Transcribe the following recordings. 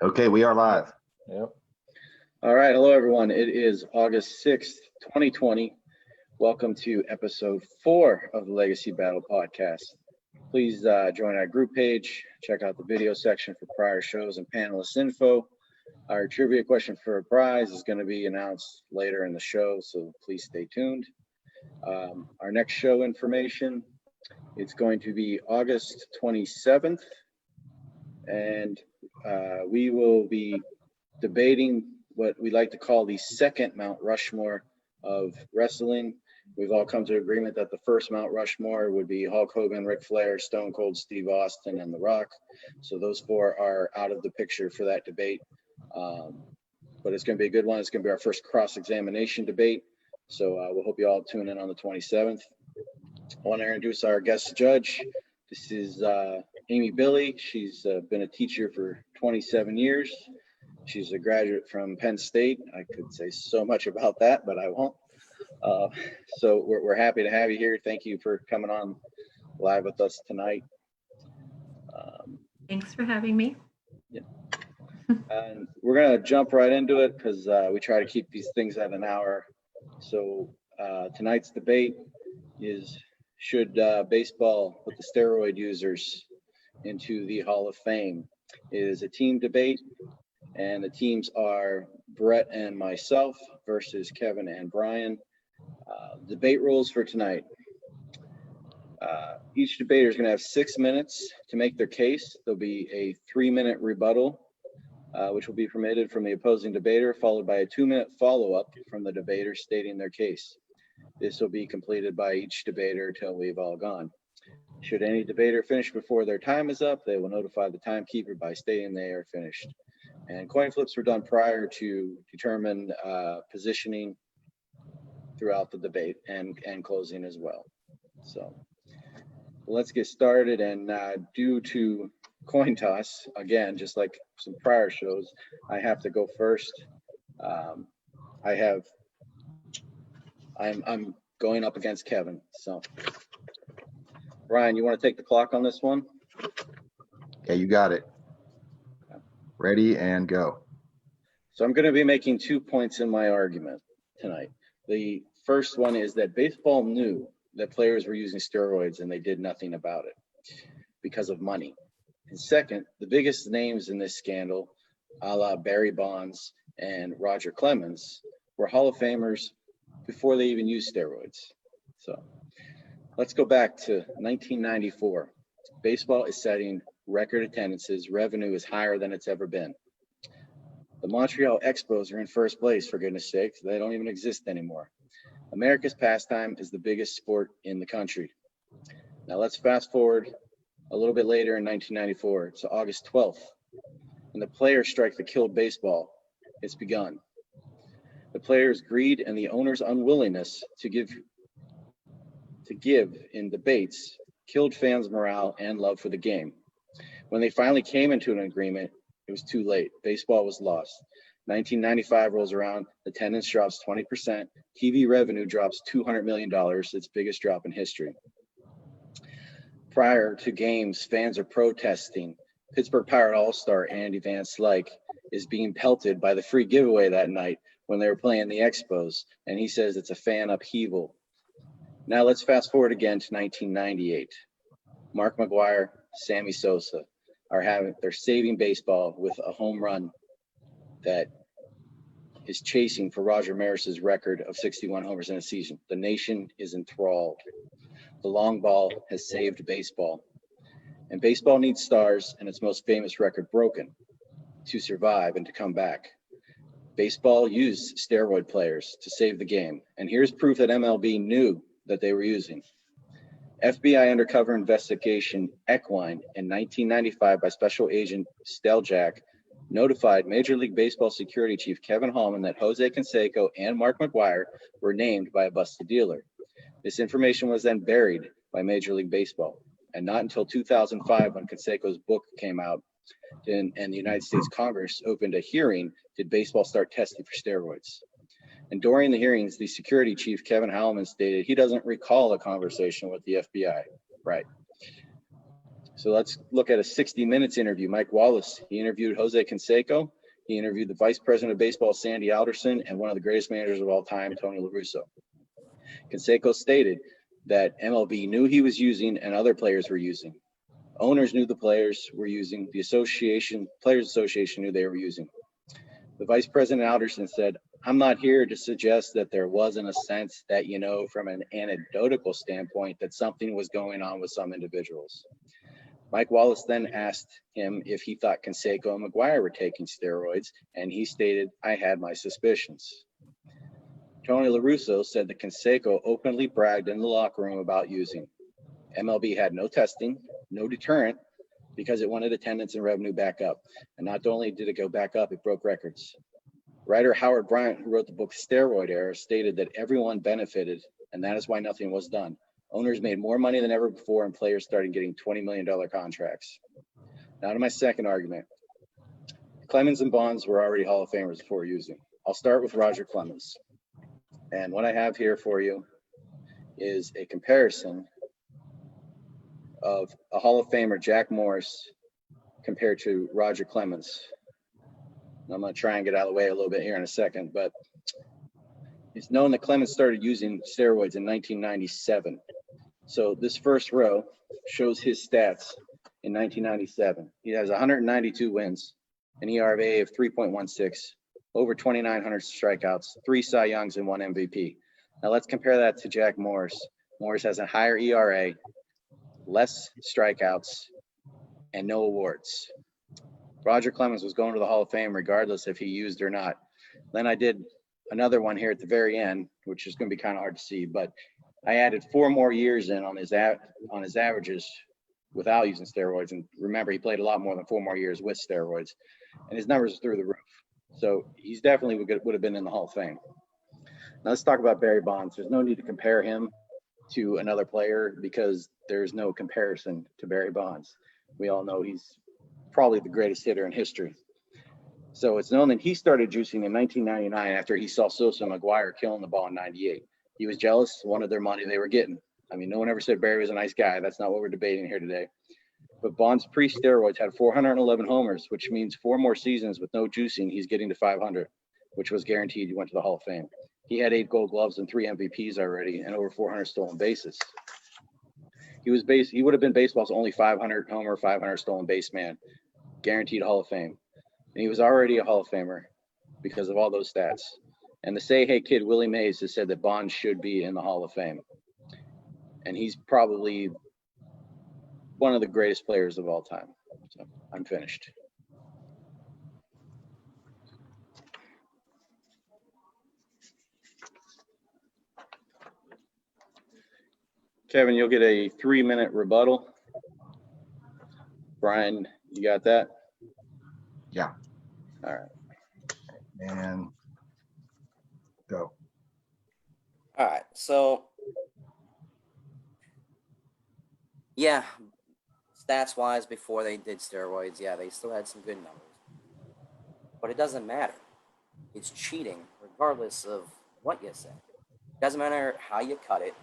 Okay, we are live. Yep. All right. Hello, everyone. It is August 6th, 2020. Welcome to episode 4 of the Legacy Battle podcast. Please join our group page. Check out the video section for prior shows and panelist info. Our trivia question for a prize is going to be announced later in the show, so please stay tuned. Our next show information, it's going to be August 27th, and we will be debating what we like to call the second Mount Rushmore of wrestling. We've all come to agreement that the first Mount Rushmore would be Hulk Hogan, Ric Flair, Stone Cold Steve Austin, and The Rock. So those four are out of the picture for that debate. But it's going to be a good one. It's going to be our first cross-examination debate. So we'll hope you all tune in on the 27th. I want to introduce our guest judge. This is Amy Billy. She's been a teacher for 27 years. She's a graduate from Penn State. I could say so much about that, but I won't. So we're happy to have you here. Thank you for coming on live with us tonight. Thanks for having me. Yeah. And we're going to jump right into it because we try to keep these things at an hour. So tonight's debate is, should baseball put the steroid users into the Hall of Fame? It is a team debate. And the teams are Brett and myself versus Kevin and Brian. Debate rules for tonight. Each debater is going to have 6 minutes to make their case. There'll be a 3-minute rebuttal, which will be permitted from the opposing debater, followed by a 2-minute follow-up from the debater stating their case. This will be completed by each debater till we've all gone. Should any debater finish before their time is up, they will notify the timekeeper by stating they are finished. And coin flips were done prior to determine positioning throughout the debate and closing as well. So let's get started. And due to coin toss, again, just like some prior shows, I have to go first. I'm going up against Kevin. So Ryan, you want to take the clock on this one? Okay, you got it. Ready and go. So I'm going to be making 2 points in my argument tonight. The first one is that baseball knew that players were using steroids and they did nothing about it because of money. And second, the biggest names in this scandal, a la Barry Bonds and Roger Clemens, were Hall of Famers before they even used steroids. So let's go back to 1994. Baseball is setting record attendances. Revenue is higher than it's ever been. The Montreal Expos are in first place, for goodness sakes. They don't even exist anymore. America's pastime is the biggest sport in the country. Now let's fast forward a little bit later in 1994. It's August 12th, and the players' strike that killed baseball, it's begun. The players' greed and the owners' unwillingness to give in debates killed fans' morale and love for the game. When they finally came into an agreement, it was too late. Baseball was lost. 1995 rolls around, attendance drops 20%, TV revenue drops $200 million, its biggest drop in history. Prior to games, fans are protesting. Pittsburgh Pirate All-Star Andy Van Slyke is being pelted by the free giveaway that night when they were playing the Expos, and he says it's a fan upheaval. Now let's fast forward again to 1998. Mark McGwire, Sammy Sosa they're saving baseball with a home run that is chasing for Roger Maris's record of 61 homers in a season. The nation is enthralled. The long ball has saved baseball. And baseball needs stars and its most famous record broken to survive and to come back. Baseball used steroid players to save the game. And here's proof that MLB knew that they were using. FBI undercover investigation Equine in 1995 by Special Agent Steljak notified Major League Baseball security chief Kevin Hallman that Jose Canseco and Mark McGwire were named by a busted dealer. This information was then buried by Major League Baseball, and not until 2005, when Canseco's book came out and the United States Congress opened a hearing, did baseball start testing for steroids. And during the hearings, the security chief, Kevin Hallman, stated he doesn't recall a conversation with the FBI. Right. So let's look at a 60 Minutes interview. Mike Wallace, he interviewed Jose Canseco. He interviewed the vice president of baseball, Sandy Alderson, and one of the greatest managers of all time, Tony La Russa. Canseco stated that MLB knew he was using and other players were using. Owners knew the players were using. The Players Association knew they were using. The vice president Alderson said, "I'm not here to suggest that there wasn't a sense that, from an anecdotal standpoint, that something was going on with some individuals." Mike Wallace then asked him if he thought Canseco and McGuire were taking steroids, and he stated, "I had my suspicions." Tony La Russa said that Canseco openly bragged in the locker room about using. MLB had no testing, no deterrent, because it wanted attendance and revenue back up. And not only did it go back up, it broke records. Writer Howard Bryant, who wrote the book Steroid Era, stated that everyone benefited, and that is why nothing was done. Owners made more money than ever before, and players started getting $20 million contracts. Now to my second argument. Clemens and Bonds were already Hall of Famers before using. I'll start with Roger Clemens. And what I have here for you is a comparison of a Hall of Famer, Jack Morris, compared to Roger Clemens. And I'm going to try and get out of the way a little bit here in a second, but it's known that Clemens started using steroids in 1997. So this first row shows his stats in 1997. He has 192 wins, an ERA of 3.16, over 2,900 strikeouts, 3 Cy Youngs, and 1 MVP. Now let's compare that to Jack Morris. Morris has a higher ERA, less strikeouts, and no awards. Roger Clemens was going to the Hall of Fame regardless if he used or not. Then I did another one here at the very end, which is going to be kind of hard to see, but I added 4 more years in on his averages without using steroids. And remember, he played a lot more than 4 more years with steroids, and his numbers are through the roof. So he's definitely would have been in the Hall of Fame. Now let's talk about Barry Bonds. There's no need to compare him to another player because there's no comparison to Barry Bonds. We all know he's probably the greatest hitter in history. So it's known that he started juicing in 1999 after he saw Sosa and McGuire killing the ball in 98. He was jealous, wanted their money they were getting. I mean, no one ever said Barry was a nice guy. That's not what we're debating here today. But Bonds pre-steroids had 411 homers, which means 4 more seasons with no juicing, he's getting to 500, which was guaranteed he went to the Hall of Fame. He had 8 Gold Gloves and 3 MVPs already and over 400 stolen bases. He would have been baseball's only 500 homer, 500 stolen base man, guaranteed Hall of Fame. And he was already a Hall of Famer because of all those stats. And the Say Hey Kid, Willie Mays, has said that Bonds should be in the Hall of Fame. And he's probably one of the greatest players of all time. So I'm finished. Kevin, you'll get a 3-minute rebuttal. Brian, you got that? Yeah. All right. And go. All right. So, yeah, stats-wise, before they did steroids, yeah, they still had some good numbers. But it doesn't matter. It's cheating, regardless of what you say. It doesn't matter how you cut it.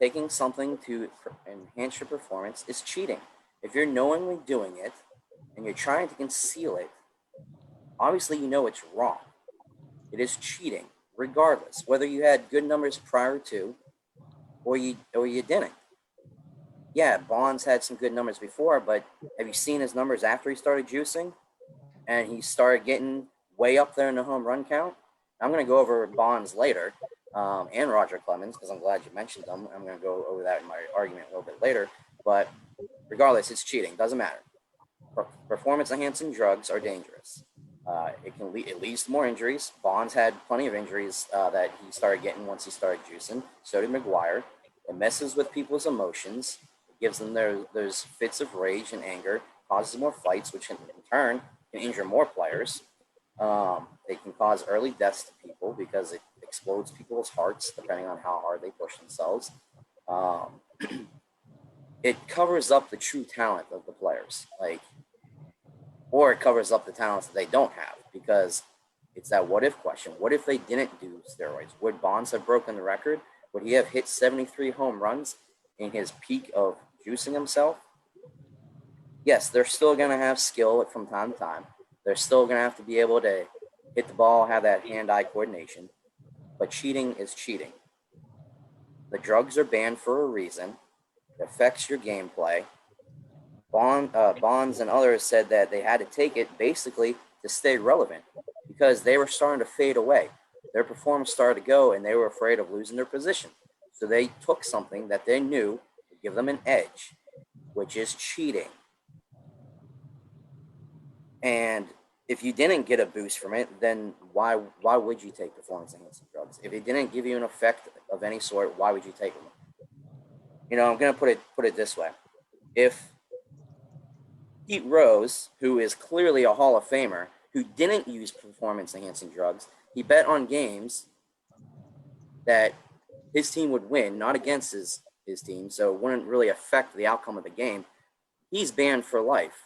Taking something to enhance your performance is cheating. If you're knowingly doing it and you're trying to conceal it, obviously you know it's wrong. It is cheating, regardless, whether you had good numbers prior to or you didn't. Yeah, Bonds had some good numbers before, but have you seen his numbers after he started juicing and he started getting way up there in the home run count? I'm going to go over Bonds later. And Roger Clemens, because I'm glad you mentioned them. I'm going to go over that in my argument a little bit later. But regardless, it's cheating. Doesn't matter. Performance-enhancing drugs are dangerous. It leads to more injuries. Bonds had plenty of injuries that he started getting once he started juicing. So did McGuire. It messes with people's emotions. It gives them those fits of rage and anger, causes more fights, which in turn can injure more players. It can cause early deaths to people because it explodes people's hearts depending on how hard they push themselves. It covers up the true talent of the players, or it covers up the talents that they don't have, because it's that what if question. What if they didn't do steroids? Would Bonds have broken the record? Would he have hit 73 home runs in his peak of juicing himself? Yes, they're still going to have skill from time to time. They're still going to have to be able to hit the ball, have that hand-eye coordination. But cheating is cheating. The drugs are banned for a reason. It affects your gameplay. Bonds and others said that they had to take it basically to stay relevant because they were starting to fade away. Their performance started to go, and they were afraid of losing their position. So they took something that they knew would give them an edge, which is cheating. And if you didn't get a boost from it, then why would you take performance enhancing drugs? If it didn't give you an effect of any sort, why would you take them? You know, I'm gonna put it this way: if Pete Rose, who is clearly a Hall of Famer, who didn't use performance enhancing drugs, he bet on games that his team would win, not against his team, so it wouldn't really affect the outcome of the game. He's banned for life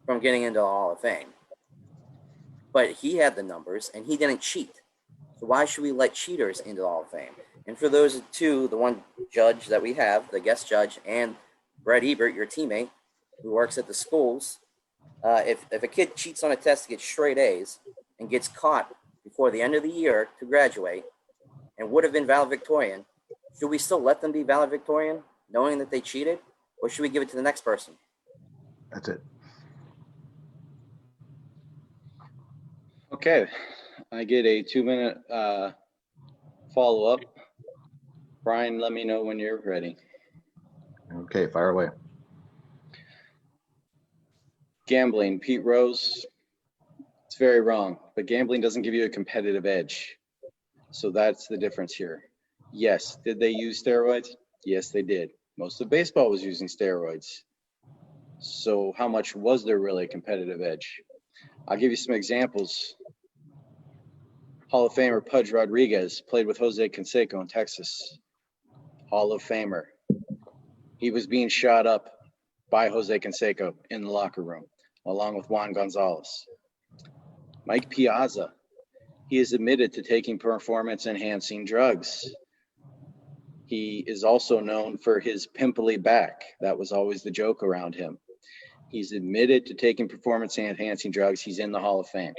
from getting into the Hall of Fame. But he had the numbers, and he didn't cheat. So why should we let cheaters into the Hall of Fame? And for those two, the one judge that we have, the guest judge, and Brett Ebert, your teammate, who works at the schools, if a kid cheats on a test to get straight A's and gets caught before the end of the year to graduate and would have been valedictorian, should we still let them be valedictorian knowing that they cheated? Or should we give it to the next person? That's it. Okay, I get a 2-minute follow-up. Brian, let me know when you're ready. Okay, fire away. Gambling, Pete Rose, it's very wrong, but gambling doesn't give you a competitive edge. So that's the difference here. Yes, did they use steroids? Yes, they did. Most of baseball was using steroids. So how much was there really a competitive edge? I'll give you some examples. Hall of Famer Pudge Rodriguez played with Jose Canseco in Texas. Hall of Famer. He was being shot up by Jose Canseco in the locker room, along with Juan Gonzalez. Mike Piazza. He is admitted to taking performance-enhancing drugs. He is also known for his pimply back. That was always the joke around him. He's admitted to taking performance-enhancing drugs. He's in the Hall of Fame.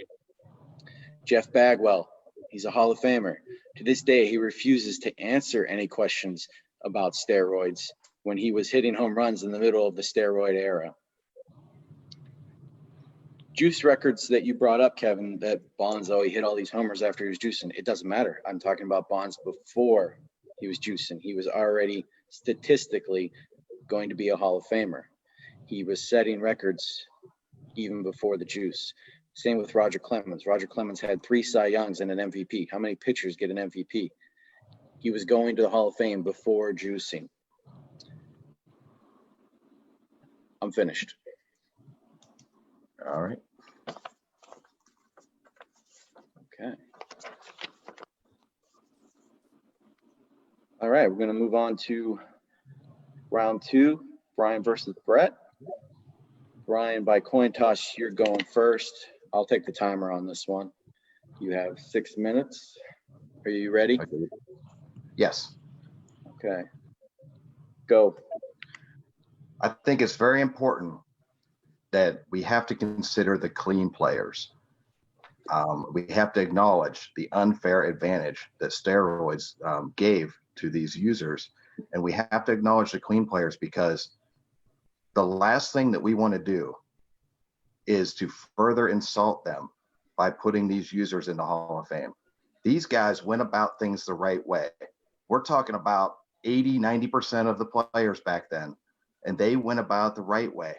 Jeff Bagwell, he's a Hall of Famer. To this day, he refuses to answer any questions about steroids when he was hitting home runs in the middle of the steroid era. Juice records that you brought up, Kevin, that Bonds, he hit all these homers after he was juicing. It doesn't matter. I'm talking about Bonds before he was juicing. He was already statistically going to be a Hall of Famer. He was setting records even before the juice. Same with Roger Clemens. Roger Clemens had 3 Cy Youngs and an MVP. How many pitchers get an MVP? He was going to the Hall of Fame before juicing. I'm finished. All right. Okay. All right, we're going to move on to round 2, Brian versus Brett. Brian, by coin toss, you're going first. I'll take the timer on this one. You have 6 minutes. Are you ready? Okay. Yes. Okay. Go. I think it's very important that we have to consider the clean players. We have to acknowledge the unfair advantage that steroids gave to these users. And we have to acknowledge the clean players because the last thing that we want to do is to further insult them by putting these users in the Hall of Fame. These guys went about things the right way. We're talking about 80, 90% of the players back then, and they went about the right way.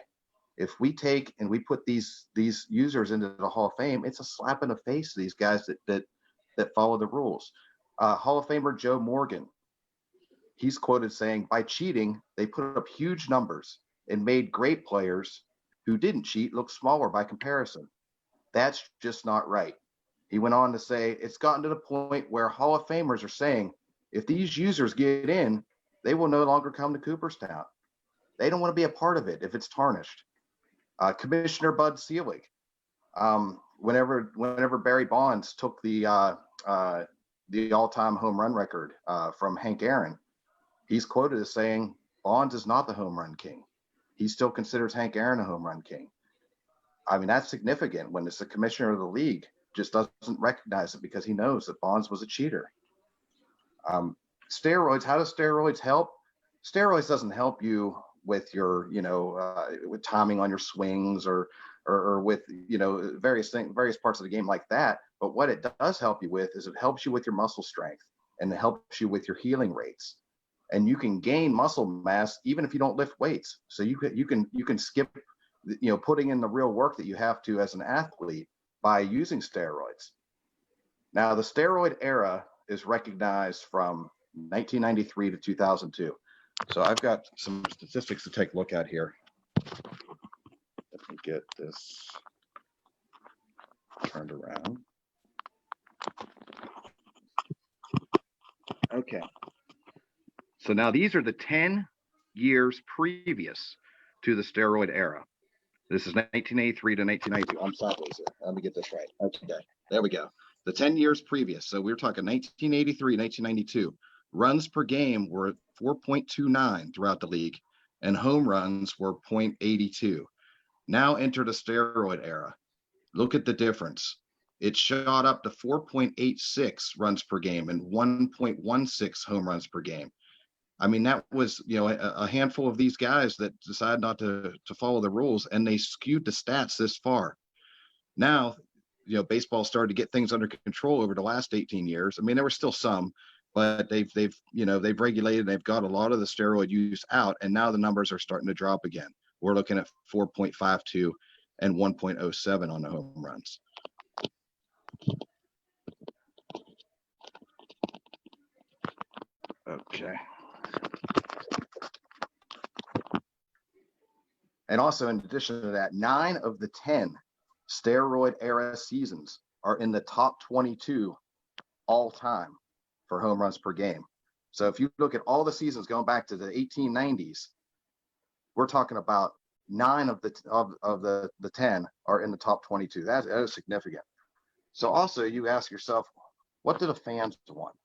If we take and we put these users into the Hall of Fame, it's a slap in the face to these guys that follow the rules. Hall of Famer Joe Morgan, he's quoted saying, by cheating, they put up huge numbers and made great players who didn't cheat look smaller by comparison. That's just not right. He went on to say, it's gotten to the point where Hall of Famers are saying, if these users get in, they will no longer come to Cooperstown. They don't want to be a part of it if it's tarnished. Commissioner Bud Selig, whenever Barry Bonds took the all-time home run record from Hank Aaron, he's quoted as saying, Bonds is not the home run king. he still considers Hank Aaron a home run king. I mean, that's significant when it's the commissioner of the league just doesn't recognize it because he knows that Bonds was a cheater. Steroids, how do steroids help? Steroids doesn't help you with your, with timing on your swings or with, various parts of the game like that. But what it does help you with is it helps you with your muscle strength and it helps you with your healing rates. And you can gain muscle mass even if you don't lift weights. So you can skip, putting in the real work that you have to as an athlete by using steroids. Now, the steroid era is recognized from 1993 to 2002. So I've got some statistics to take a look at here. Let me get this turned around. Okay. So now these are the 10 years previous to the steroid era. This is 1983 to 1992. I'm sideways here. Let me get this right. Okay, there we go. The 10 years previous. So we're talking 1983, 1992. Runs per game were 4.29 throughout the league, and home runs were 0.82. Now enter the steroid era. Look at the difference. It shot up to 4.86 runs per game and 1.16 home runs per game. I mean, that was, a handful of these guys that decided not to follow the rules, and they skewed the stats this far. Now, baseball started to get things under control over the last 18 years. I mean, there were still some, but they've regulated, they've got a lot of the steroid use out, and now the numbers are starting to drop again. We're looking at 4.52 and 1.07 on the home runs. Okay. And also, in addition to that, 9 of the 10 steroid era seasons are in the top 22 all time for home runs per game. So if you look at all the seasons going back to the 1890s, we're talking about 9 of the 10 are in the top 22. That is significant. So also you ask yourself, what do the fans want?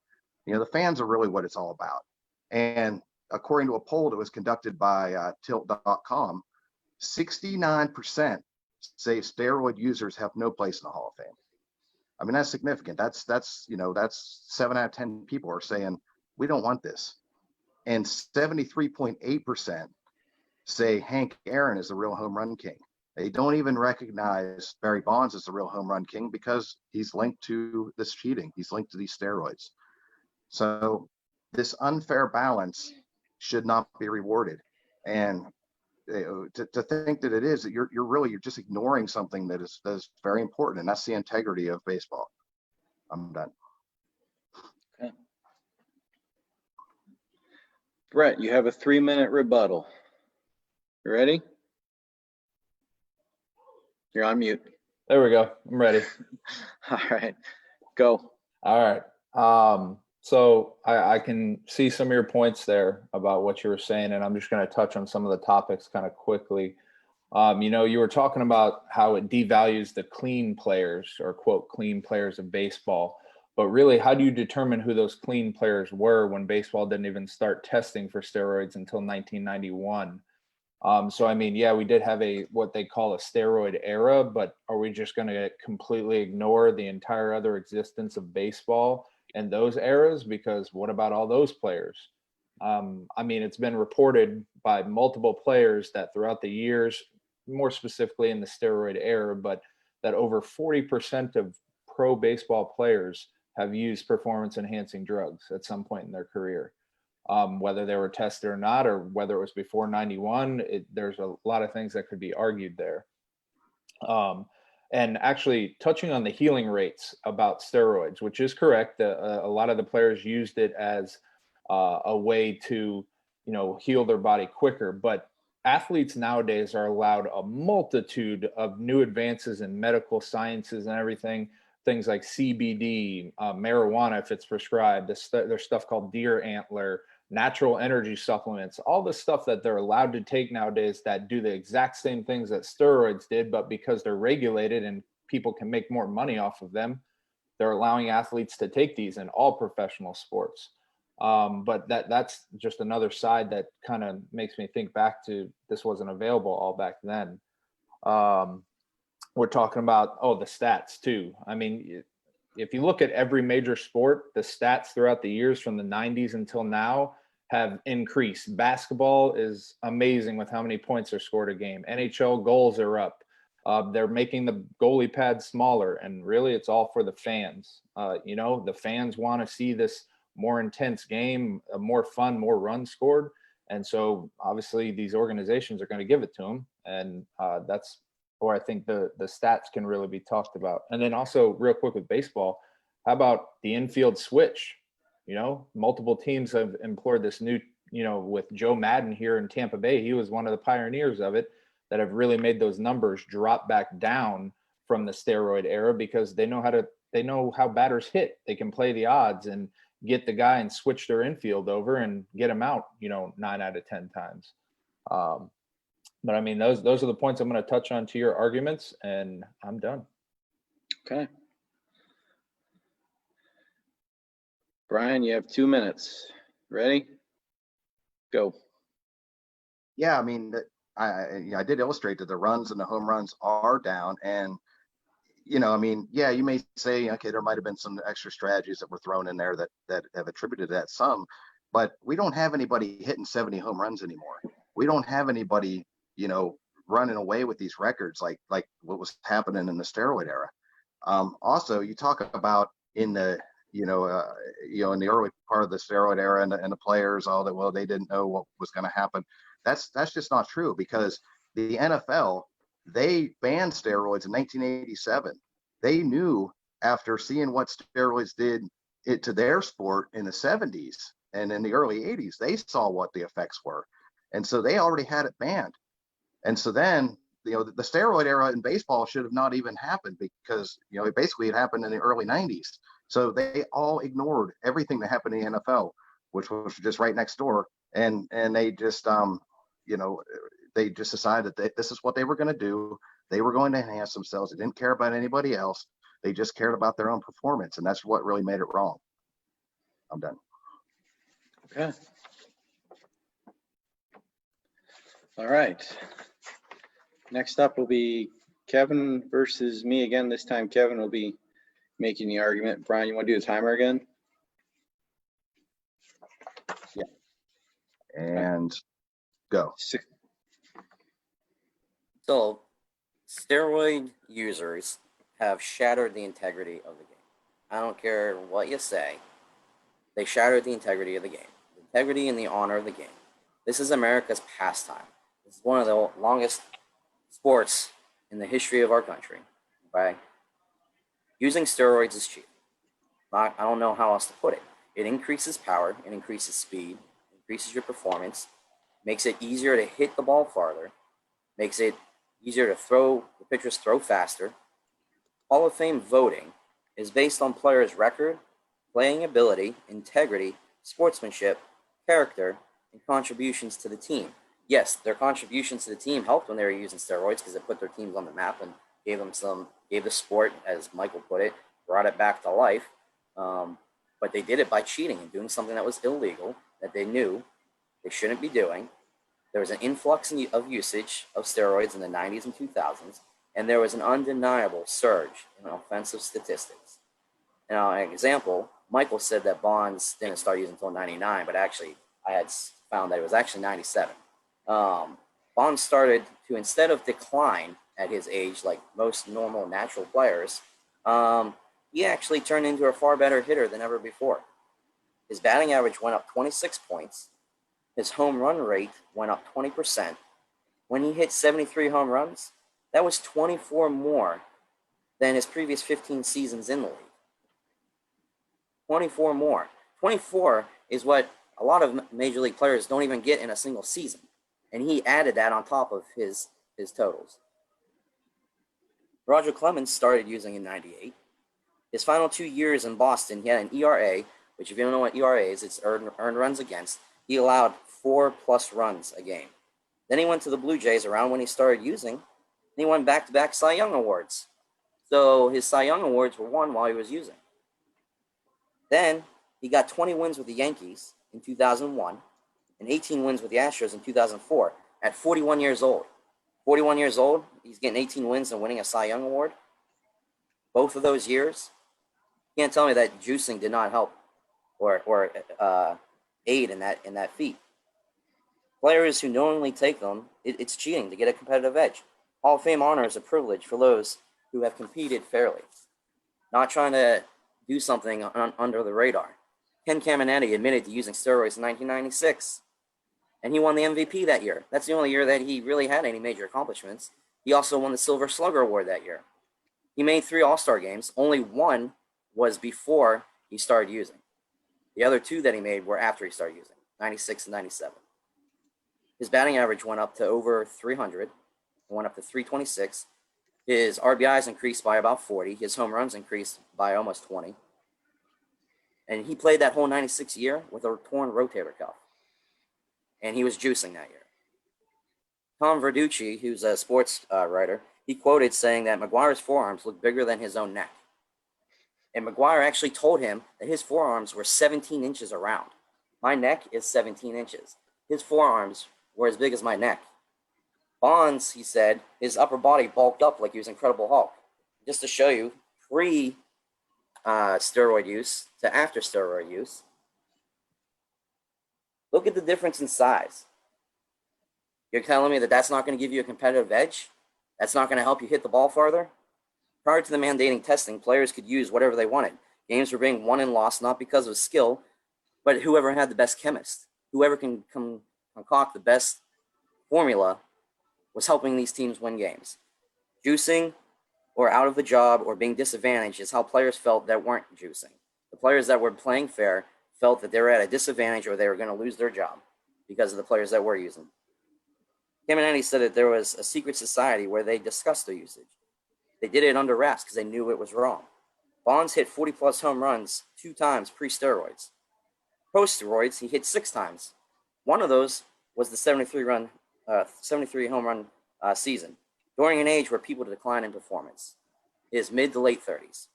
The fans are really what it's all about. And according to a poll that was conducted by tilt.com, 69% say steroid users have no place in the Hall of Fame. I mean, that's significant. That's 7 out of 10 people are saying we don't want this. And 73.8% say Hank Aaron is the real home run king. They don't even recognize Barry Bonds as the real home run king because he's linked to this cheating. He's linked to these steroids. So this unfair balance should not be rewarded. And to think that it is, that you're just ignoring something that is very important, and that's the integrity of baseball. I'm done. Okay. Brett, you have a 3-minute rebuttal. You ready? You're on mute. There we go. I'm ready. All right, go. All right. So I can see some of your points there about what you were saying, and I'm just going to touch on some of the topics kind of quickly. You were talking about how it devalues the clean players, or quote, clean players of baseball. But really, how do you determine who those clean players were when baseball didn't even start testing for steroids until 1991? So, I mean, yeah, we did have what they call a steroid era, but are we just going to completely ignore the entire other existence of baseball and those eras? Because what about all those players? I mean, it's been reported by multiple players that throughout the years, more specifically in the steroid era, but that over 40% of pro baseball players have used performance enhancing drugs at some point in their career. Whether they were tested or not, or whether it was before 91, there's a lot of things that could be argued there. And actually touching on the healing rates about steroids, which is correct, a lot of the players used it as a way to, heal their body quicker. But athletes nowadays are allowed a multitude of new advances in medical sciences and everything. Things like CBD, marijuana, if it's prescribed. There's stuff called deer antler, natural energy supplements, all the stuff that they're allowed to take nowadays that do the exact same things that steroids did, but because they're regulated and people can make more money off of them, they're allowing athletes to take these in all professional sports. But that's just another side that kind of makes me think back to this wasn't available all back then. We're talking about, the stats too. I mean, if you look at every major sport, the stats throughout the years from the 90s until now have increased. Basketball is amazing with how many points are scored a game. NHL goals are up. They're making the goalie pad smaller, and really it's all for the fans. The fans want to see this more intense game, more fun, more runs scored. And so obviously these organizations are going to give it to them. And that's where I think the stats can really be talked about. And then also real quick with baseball, how about the infield switch? Multiple teams have employed this new, with Joe Madden here in Tampa Bay, he was one of the pioneers of it, that have really made those numbers drop back down from the steroid era, because they know how batters hit. They can play the odds and get the guy and switch their infield over and get him out, 9 out of 10 times. But I mean, those are the points I'm going to touch on to your arguments, and I'm done. Okay. Brian, you have 2 minutes. Ready? Go. Yeah, I mean, I did illustrate that the runs and the home runs are down, and I mean, yeah, you may say, okay, there might have been some extra strategies that were thrown in there that have attributed to that some, but we don't have anybody hitting 70 home runs anymore. We don't have anybody, running away with these records like what was happening in the steroid era. Also, you talk about in the in the early part of the steroid era and the players, all that, well, they didn't know what was going to happen. That's just not true, because the NFL, they banned steroids in 1987. They knew, after seeing what steroids did to their sport in the 70s and in the early 80s, they saw what the effects were. And so they already had it banned. And so then, the steroid era in baseball should have not even happened, because, it happened in the early 90s. So they all ignored everything that happened in the NFL, which was just right next door. And they just, they just decided that this is what they were going to do. They were going to enhance themselves. They didn't care about anybody else. They just cared about their own performance. And that's what really made it wrong. I'm done. Okay. All right. Next up will be Kevin versus me again. This time Kevin will be making the argument. Brian, you want to do the timer again? Yeah. And go. So, steroid users have shattered the integrity of the game. I don't care what you say. They shattered the integrity of the game. The integrity and the honor of the game. This is America's pastime. This is one of the longest sports in the history of our country. Okay? Using steroids is cheap. I don't know how else to put it. It increases power, it increases speed, increases your performance, makes it easier to hit the ball farther, makes it easier to throw, the pitchers throw faster. Hall of Fame voting is based on players' record, playing ability, integrity, sportsmanship, character, and contributions to the team. Yes, their contributions to the team helped when they were using steroids, because it put their teams on the map and gave the sport, as Michael put it, brought it back to life. But they did it by cheating and doing something that was illegal, that they knew they shouldn't be doing. There was an influx of usage of steroids in the 90s and 2000s, and there was an undeniable surge in offensive statistics. Now, an example, Michael said that Bonds didn't start using until 99, but actually I had found that it was actually 97. Bonds started to, instead of decline at his age like most normal natural players, he actually turned into a far better hitter than ever before. His batting average went up 26 points. His home run rate went up 20%. When he hit 73 home runs, that was 24 more than his previous 15 seasons in the league. 24 more. 24 is what a lot of major league players don't even get in a single season. And he added that on top of his totals. Roger Clemens started using in 98. His final 2 years in Boston, he had an ERA, which if you don't know what ERA is, it's earned runs against. He allowed 4+ runs a game. Then he went to the Blue Jays around when he started using, and he won back-to-back Cy Young Awards. So his Cy Young Awards were won while he was using. Then He got 20 wins with the Yankees in 2001 and 18 wins with the Astros in 2004 at 41 years old. 41 years old, he's getting 18 wins and winning a Cy Young Award. Both of those years, you can't tell me that juicing did not help or aid in that feat. Players who knowingly take them, it's cheating to get a competitive edge. Hall of Fame honor is a privilege for those who have competed fairly, not trying to do something under the radar. Ken Caminiti admitted to using steroids in 1996, and he won the MVP that year. That's the only year that he really had any major accomplishments. He also won the Silver Slugger Award that year. He made 3 All-Star games. Only one was before he started using. The other 2 that he made were after he started using, 96 and 97. His batting average went up to over 300. It went up to 326. His RBIs increased by about 40. His home runs increased by almost 20. And he played that whole 96 year with a torn rotator cuff. And he was juicing that year. Tom Verducci, who's a sports writer, he quoted saying that McGwire's forearms looked bigger than his own neck. And McGwire actually told him that his forearms were 17 inches around. My neck is 17 inches. His forearms were as big as my neck. Bonds, he said, his upper body bulked up like he was Incredible Hulk. Just to show you, pre-steroid use to after steroid use. Look at the difference in size. You're telling me that that's not going to give you a competitive edge? That's not going to help you hit the ball farther? Prior to the mandating testing, players could use whatever they wanted. Games were being won and lost not because of skill, but whoever had the best chemist, whoever can concoct the best formula was helping these teams win games. Juicing or out of the job or being disadvantaged is how players felt that weren't juicing. The players that were playing fair felt that they were at a disadvantage or they were going to lose their job because of the players that were using. Caminiti said that there was a secret society where they discussed their usage. They did it under wraps because they knew it was wrong. Bonds hit 40-plus home runs 2 times pre-steroids. Post-steroids, he hit 6 times. One of those was the 73 home run season, during an age where people decline in performance, his mid to late 30s.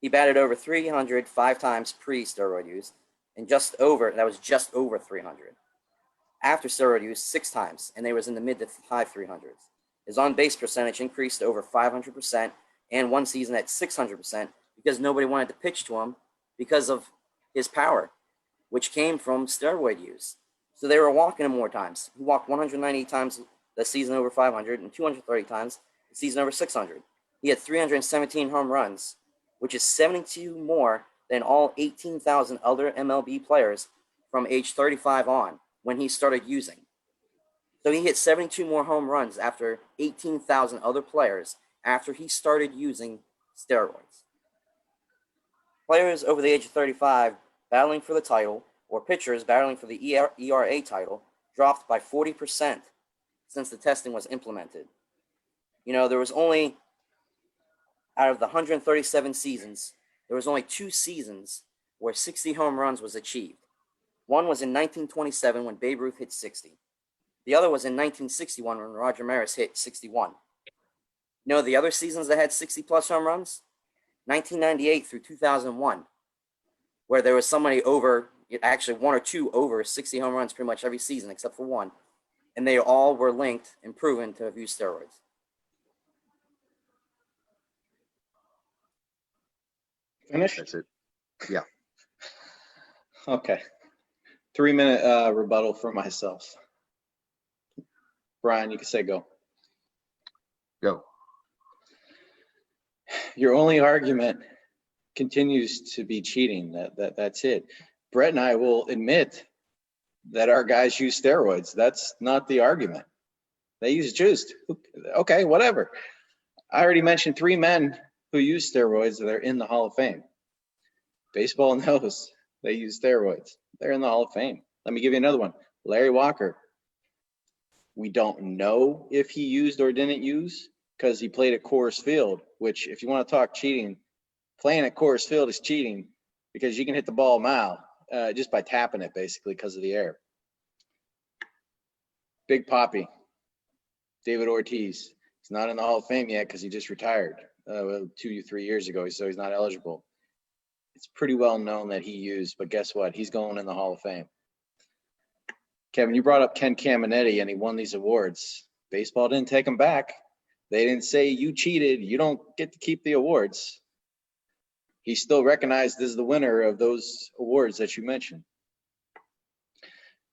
He batted over 300 5 times pre-steroid use, and that was just over 300. After steroid use, 6 times, and they was in the mid to high 300s. His on-base percentage increased to over 500%, and one season at 600% because nobody wanted to pitch to him because of his power, which came from steroid use. So they were walking him more times. He walked 190 times the season over 500 and 230 times the season over 600. He had 317 home runs, which is 72 more than all 18,000 other MLB players from age 35 on when he started using. So he hit 72 more home runs after 18,000 other players after he started using steroids. Players over the age of 35 battling for the title, or pitchers battling for the ERA title, dropped by 40% since the testing was implemented. You know, there was only, out of the 137 seasons, there was only 2 seasons where 60 home runs was achieved. One was in 1927 when Babe Ruth hit 60. The other was in 1961 when Roger Maris hit 61. You know the other seasons that had 60-plus home runs? 1998 through 2001, where there was somebody over, actually 1 or 2 over 60 home runs pretty much every season except for one, and they all were linked and proven to have used steroids. Finished? That's it. Yeah. Okay. 3-minute rebuttal for myself. Brian, you can say go. Go. Your only argument continues to be cheating. That's it. Brett and I will admit that our guys use steroids. That's not the argument. They use juiced. Okay, whatever. I already mentioned 3 men who use steroids that are in the Hall of Fame. Baseball knows they use steroids. They're in the Hall of Fame. Let me give you another one. Larry Walker. We don't know if he used or didn't use because he played at Coors Field, which if you want to talk cheating, playing at Coors Field is cheating because you can hit the ball a mile just by tapping it basically because of the air. Big Papi, David Ortiz. He's not in the Hall of Fame yet because he just retired 2 or 3 years ago, so he's not eligible. it's pretty well known that he used, but guess what? He's going in the Hall of Fame. Kevin, you brought up Ken Caminetti, and he won these awards. Baseball didn't take him back. They didn't say, you cheated, you don't get to keep the awards. He's still recognized as the winner of those awards that you mentioned.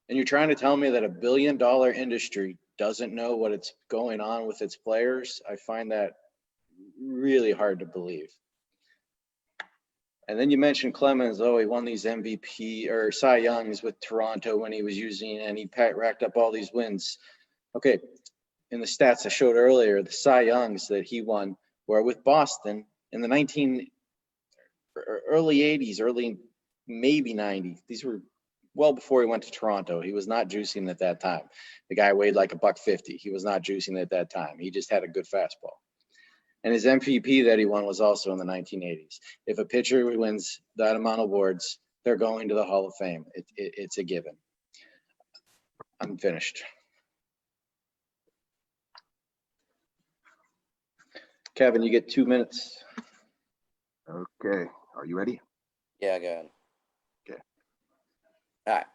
And you're trying to tell me that $1 billion industry doesn't know what it's going on with its players? I find that really hard to believe. And then you mentioned Clemens. Oh, he won these MVP or Cy Youngs with Toronto when he was using, and he racked up all these wins. Okay, in the stats I showed earlier, the Cy Youngs that he won were with Boston in the early 80s, early maybe 90s. These were well before he went to Toronto. He was not juicing at that time. The guy weighed like $150. He was not juicing at that time. He just had a good fastball. And his MVP that he won was also in the 1980s. If a pitcher wins that amount of awards, they're going to the Hall of Fame. It's a given. I'm finished. Kevin, you get 2 minutes. Okay. Are you ready? Yeah, go ahead. Okay. All right.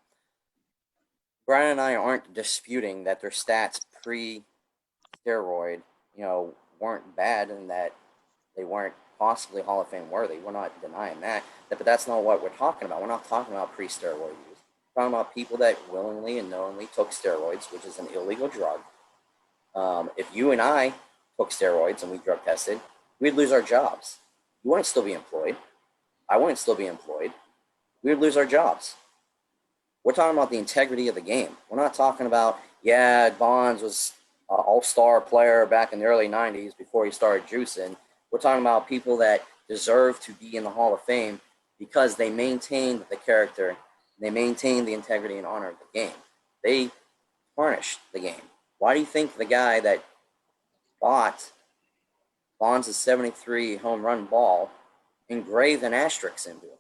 Brian and I aren't disputing that their stats pre-steroid, weren't bad and that they weren't possibly Hall of Fame worthy. We're not denying that. But that's not what we're talking about. We're not talking about pre-steroid use. We're talking about people that willingly and knowingly took steroids, which is an illegal drug. If you and I took steroids and we drug tested, we'd lose our jobs. You wouldn't still be employed. I wouldn't still be employed. We would lose our jobs. We're talking about the integrity of the game. We're not talking about, Bonds was an all-star player back in the early 90s before he started juicing. We're talking about people that deserve to be in the Hall of Fame because they maintained the character, they maintained the integrity and honor of the game. They tarnished the game. Why do you think the guy that bought Bonds' 73 home run ball engraved an asterisk into it?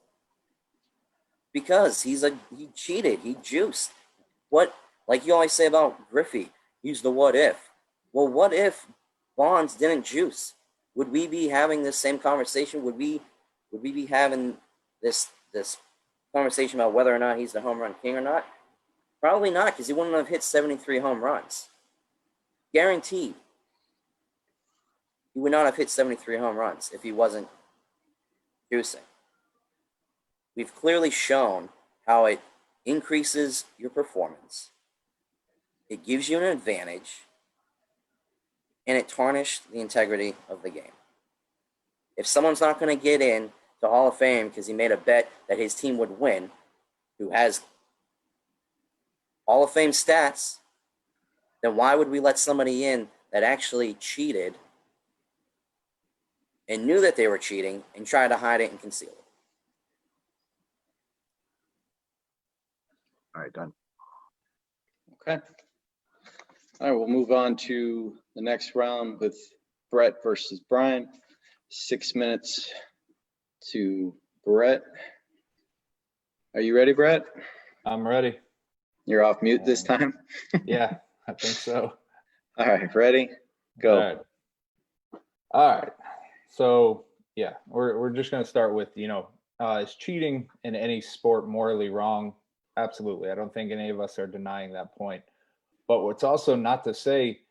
Because he cheated, he juiced. What, like you always say about Griffey, use the what if. Well, what if Bonds didn't juice? Would we be having this same conversation? Would we be having this conversation about whether or not he's the home run king or not? Probably not, because he wouldn't have hit 73 home runs. Guaranteed. He would not have hit 73 home runs if he wasn't juicing. We've clearly shown how it increases your performance. It gives you an advantage, and it tarnished the integrity of the game. If someone's not going to get in to Hall of Fame because he made a bet that his team would win, who has Hall of Fame stats, then why would we let somebody in that actually cheated and knew that they were cheating and tried to hide it and conceal it? All right, done. Okay. All right, we'll move on to the next round with Brett versus Brian. 6 minutes to Brett. Are you ready, Brett? I'm ready. You're off mute this time? Yeah, I think so. All right, ready? Go. All right. So, yeah, we're just going to start with, is cheating in any sport morally wrong? Absolutely. I don't think any of us are denying that point. But what's also not to say,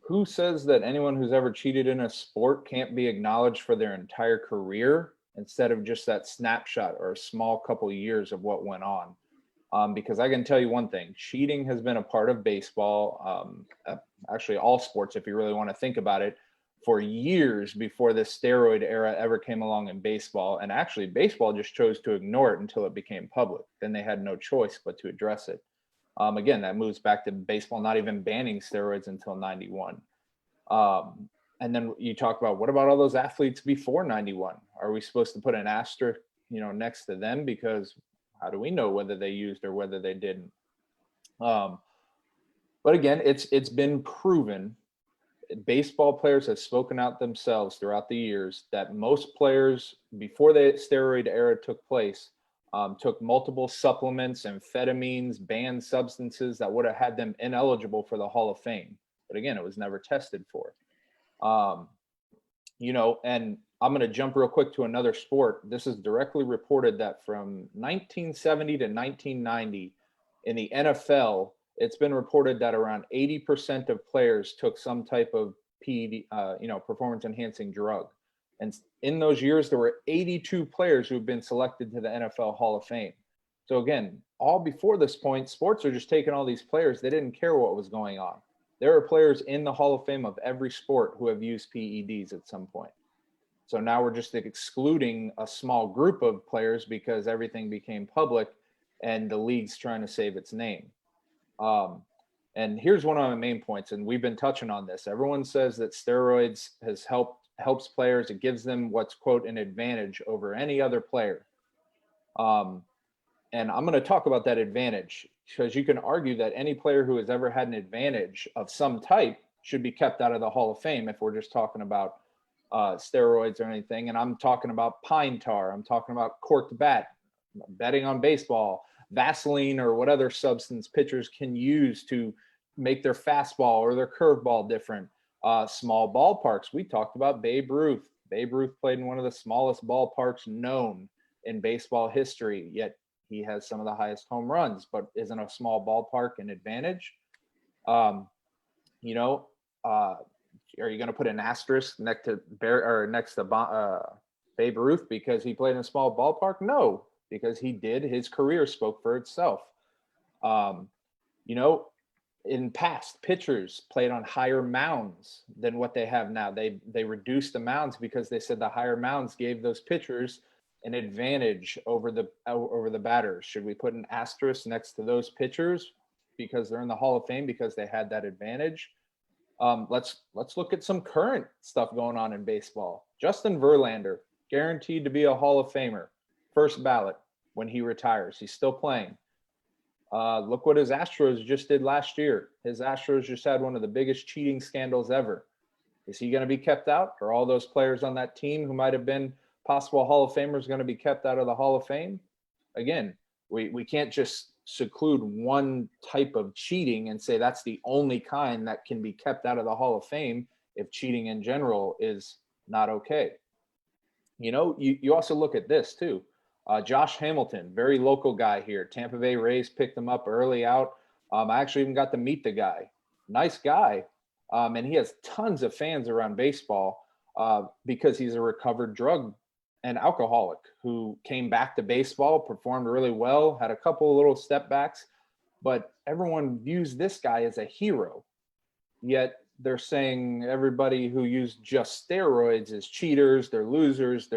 who says that anyone who's ever cheated in a sport can't be acknowledged for their entire career instead of just that snapshot or a small couple of years of what went on? Because I can tell you one thing, cheating has been a part of baseball, actually all sports, if you really want to think about it, for years before the steroid era ever came along in baseball. And actually, baseball just chose to ignore it until it became public. Then they had no choice but to address it. Again, that moves back to baseball not even banning steroids until 91. And then you talk about, what about all those athletes before 91? Are we supposed to put an asterisk, next to them? Because how do we know whether they used or whether they didn't? But again, it's been proven. Baseball players have spoken out themselves throughout the years that most players before the steroid era took place took multiple supplements, amphetamines, banned substances that would have had them ineligible for the Hall of Fame. But again, it was never tested for. And I'm going to jump real quick to another sport. This is directly reported that from 1970 to 1990 in the NFL, it's been reported that around 80% of players took some type of PED, performance enhancing drug. And in those years, there were 82 players who have been selected to the NFL Hall of Fame. So again, all before this point, sports are just taking all these players. They didn't care what was going on. There are players in the Hall of Fame of every sport who have used PEDs at some point. So now we're just excluding a small group of players because everything became public and the league's trying to save its name. And here's one of my main points, and we've been touching on this. Everyone says that steroids helps players. It gives them what's, quote, an advantage over any other player. And I'm going to talk about that advantage because you can argue that any player who has ever had an advantage of some type should be kept out of the Hall of Fame if we're just talking about steroids or anything. And I'm talking about pine tar. I'm talking about corked bat, betting on baseball, Vaseline, or what other substance pitchers can use to make their fastball or their curveball different. Small ballparks. We talked about Babe Ruth. Babe Ruth played in one of the smallest ballparks known in baseball history, yet he has some of the highest home runs. But isn't a small ballpark an advantage? Are you going to put an asterisk next to Babe Ruth because he played in a small ballpark? No, because he did. His career spoke for itself. In past, pitchers played on higher mounds than what they have now. They reduced the mounds because they said the higher mounds gave those pitchers an advantage over the batters. Should we put an asterisk next to those pitchers because they're in the Hall of Fame because they had that advantage? Let's look at some current stuff going on in baseball. Justin Verlander, guaranteed to be a Hall of Famer, first ballot when he retires. He's still playing. Look what his Astros just did last year. His Astros just had one of the biggest cheating scandals ever. Is he going to be kept out? Are all those players on that team who might have been possible Hall of Famers going to be kept out of the Hall of Fame? Again, we can't just seclude one type of cheating and say that's the only kind that can be kept out of the Hall of Fame if cheating in general is not okay. You also look at this too. Josh Hamilton, very local guy here. Tampa Bay Rays picked him up early out. I actually even got to meet the guy. Nice guy. And he has tons of fans around baseball because he's a recovered drug and alcoholic who came back to baseball, performed really well, had a couple of little step backs, but everyone views this guy as a hero. Yet they're saying everybody who used just steroids is cheaters, they're losers,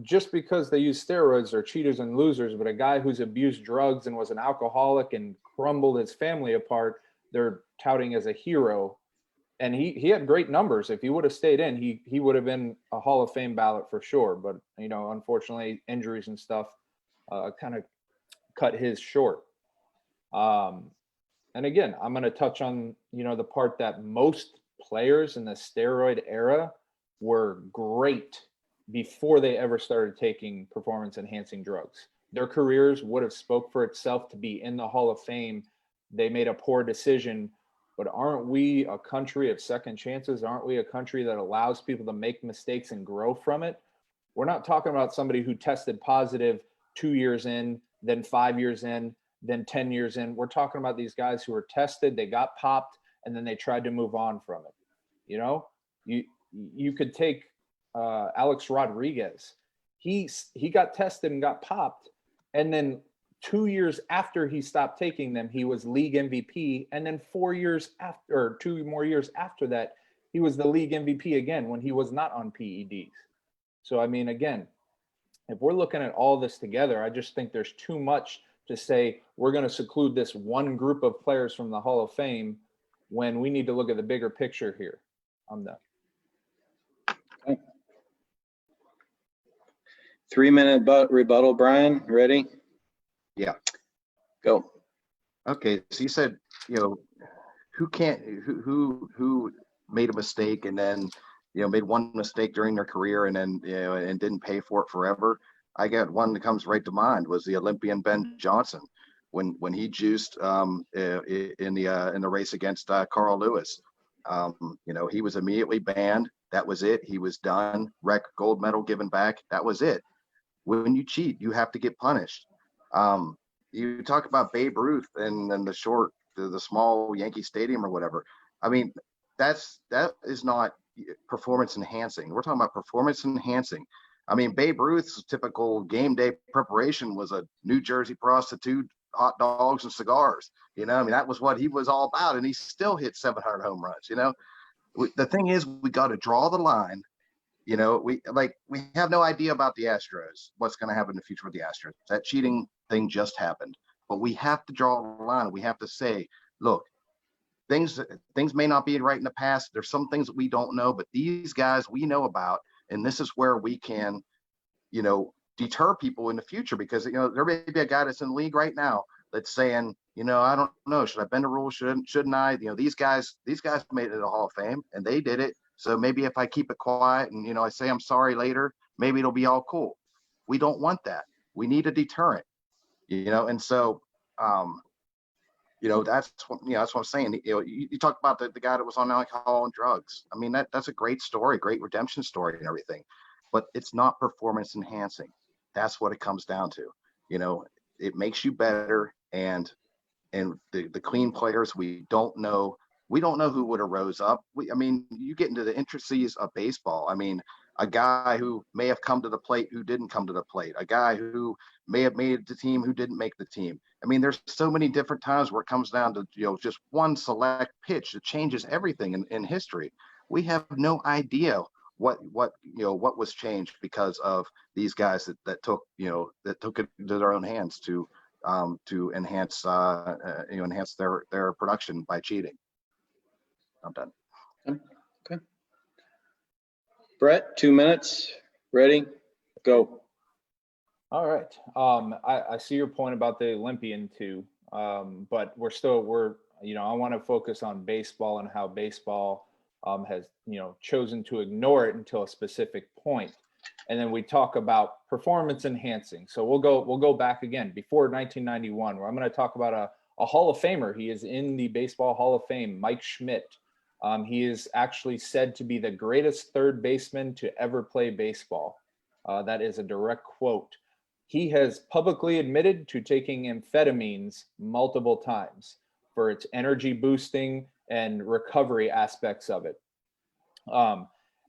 just because they use steroids, they're cheaters and losers. But a guy who's abused drugs and was an alcoholic and crumbled his family apart, they're touting as a hero. And he had great numbers. If he would have stayed in, he would have been a Hall of Fame ballot for sure. But, unfortunately, injuries and stuff kind of cut his short. And again, I'm going to touch on, the part that most players in the steroid era were great before they ever started taking performance enhancing drugs. Their careers would have spoke for itself to be in the Hall of Fame. They made a poor decision. But aren't we a country of second chances? Aren't we a country that allows people to make mistakes and grow from it? We're not talking about somebody who tested positive 2 years in, then 5 years in, then 10 years in. We're talking about these guys who were tested, they got popped, and then they tried to move on from it. You could take Alex Rodriguez. He got tested and got popped, and then 2 years after he stopped taking them, he was league MVP. And then 4 years after, or 2 more years after that, he was the league MVP again when he was not on PEDs. So, again, if we're looking at all this together, I just think there's too much to say we're going to seclude this one group of players from the Hall of Fame when we need to look at the bigger picture here. I'm done. 3-minute rebuttal, Brian. Ready? Yeah. Go. Okay. So you said, who made a mistake and then, made one mistake during their career and then, and didn't pay for it forever. I got one that comes right to mind was the Olympian Ben Johnson when he juiced in the race against Carl Lewis. He was immediately banned. That was it. He was done. Gold medal given back. That was it. When you cheat, you have to get punished. You talk about Babe Ruth and the small Yankee Stadium or whatever. I mean, that is not performance enhancing. We're talking about performance enhancing. I mean, Babe Ruth's typical game day preparation was a New Jersey prostitute, hot dogs, and cigars. I mean, that was what he was all about, and he still hit 700 home runs. The thing is, we got to draw the line. We have no idea about the Astros, what's going to happen in the future with the Astros. That cheating thing just happened, but we have to draw the line. We have to say, look, things may not be right in the past. There's some things that we don't know, but these guys we know about, and this is where we can, deter people in the future, because there may be a guy that's in the league right now that's saying, I don't know, should I bend the rules? Shouldn't I? These guys made it to the Hall of Fame, and they did it. So maybe if I keep it quiet and, I say I'm sorry later, maybe it'll be all cool. We don't want that. We need a deterrent, and so, that's what I'm saying. You talk about the guy that was on alcohol and drugs. I mean, that's a great story, great redemption story and everything, but it's not performance enhancing. That's what it comes down to. It makes you better. And the clean players, we don't know who would have rose up. You get into the intricacies of baseball. I mean, a guy who may have come to the plate who didn't come to the plate, a guy who may have made the team who didn't make the team. I mean, there's so many different times where it comes down to, just one select pitch that changes everything in history. We have no idea what was changed because of these guys that took it into their own hands to enhance enhance their production by cheating. I'm done. Okay. Brett, 2 minutes. Ready? Go. All right. I see your point about the Olympian too, but I want to focus on baseball and how baseball has chosen to ignore it until a specific point. And then we talk about performance enhancing. So we'll go back again before 1991, where I'm going to talk about a Hall of Famer. He is in the Baseball Hall of Fame, Mike Schmidt. He is actually said to be the greatest third baseman to ever play baseball. That is a direct quote. He has publicly admitted to taking amphetamines multiple times for its energy boosting and recovery aspects of it.